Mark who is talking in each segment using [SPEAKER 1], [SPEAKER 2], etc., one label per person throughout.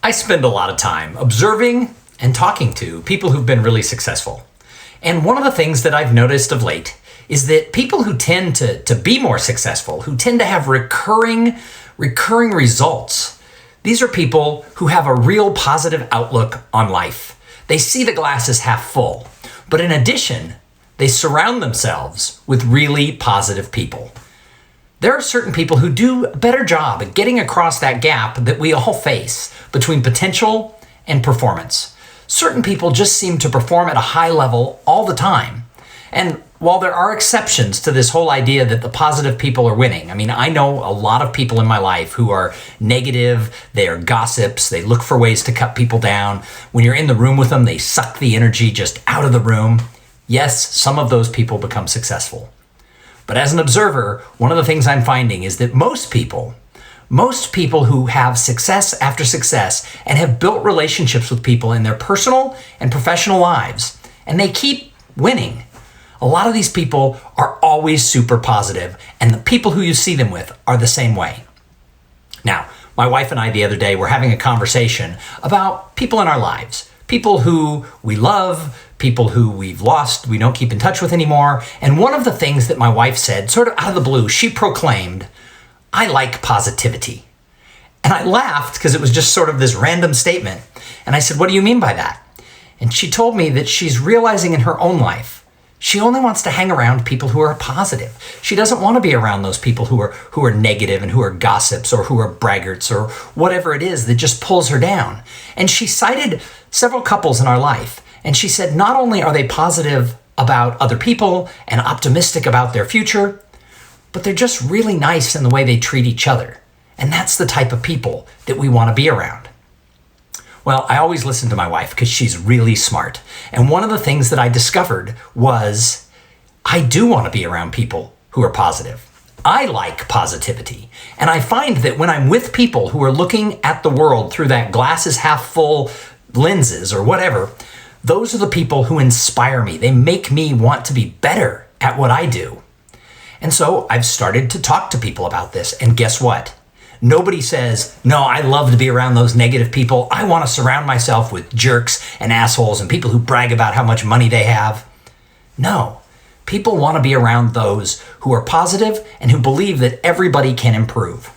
[SPEAKER 1] I spend a lot of time observing and talking to people who've been really successful. And one of the things that I've noticed of late is that people who tend to be more successful, who tend to have recurring results, these are people who have a real positive outlook on life. They see the glass as half full, but in addition, they surround themselves with really positive people. There are certain people who do a better job at getting across that gap that we all face between potential and performance. Certain people just seem to perform at a high level all the time. And while there are exceptions to this whole idea that the positive people are winning, I know a lot of people in my life who are negative, they are gossips, they look for ways to cut people down. When you're in the room with them, they suck the energy just out of the room. Yes, some of those people become successful. But as an observer, one of the things I'm finding is that most people who have success after success and have built relationships with people in their personal and professional lives, and they keep winning. A lot of these people are always super positive, and the people who you see them with are the same way. Now, my wife and I the other day were having a conversation about people in our lives, people who we love, people who we've lost, we don't keep in touch with anymore. And one of the things that my wife said, sort of out of the blue, she proclaimed, "I like positivity." And I laughed because it was just sort of this random statement. And I said, "What do you mean by that?" And she told me that she's realizing in her own life, she only wants to hang around people who are positive. She doesn't want to be around those people who are negative and who are gossips or who are braggarts or whatever it is that just pulls her down. And she cited several couples in our life. And she said, not only are they positive about other people and optimistic about their future, but they're just really nice in the way they treat each other. And that's the type of people that we want to be around. Well, I always listen to my wife because she's really smart. And one of the things that I discovered was I do want to be around people who are positive. I like positivity. And I find that when I'm with people who are looking at the world through that glass is half full lenses or whatever, those are the people who inspire me. They make me want to be better at what I do. And so I've started to talk to people about this. And guess what? Nobody says, "No, I love to be around those negative people. I want to surround myself with jerks and assholes and people who brag about how much money they have." No, people want to be around those who are positive and who believe that everybody can improve.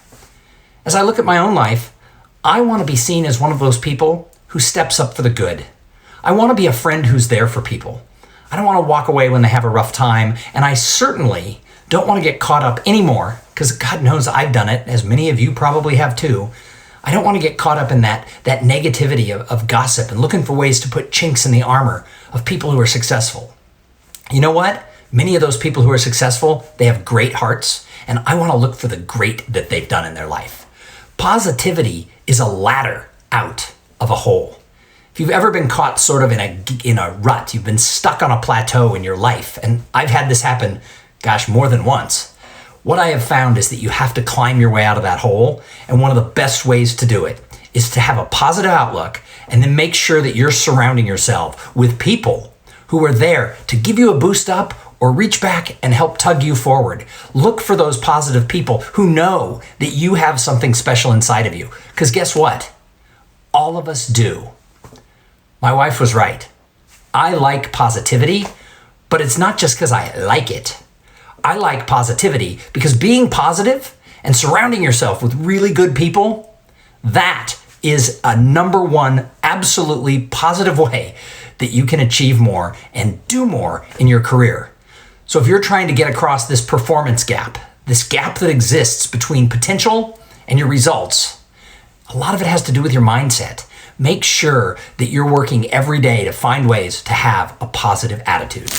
[SPEAKER 1] As I look at my own life, I want to be seen as one of those people who steps up for the good. I want to be a friend who's there for people. I don't want to walk away when they have a rough time, and I certainly don't want to get caught up anymore, because God knows I've done it, as many of you probably have too. I don't want to get caught up in that negativity of gossip and looking for ways to put chinks in the armor of people who are successful. You know what? Many of those people who are successful, they have great hearts, and I want to look for the great that they've done in their life. Positivity is a ladder out of a hole. If you've ever been caught sort of in a rut, you've been stuck on a plateau in your life, and I've had this happen, more than once. What I have found is that you have to climb your way out of that hole, and one of the best ways to do it is to have a positive outlook and then make sure that you're surrounding yourself with people who are there to give you a boost up or reach back and help tug you forward. Look for those positive people who know that you have something special inside of you. Because guess what? All of us do. My wife was right. I like positivity, but it's not just because I like it. I like positivity because being positive and surrounding yourself with really good people, that is a number one absolutely positive way that you can achieve more and do more in your career. So if you're trying to get across this performance gap, this gap that exists between potential and your results, a lot of it has to do with your mindset. Make sure that you're working every day to find ways to have a positive attitude.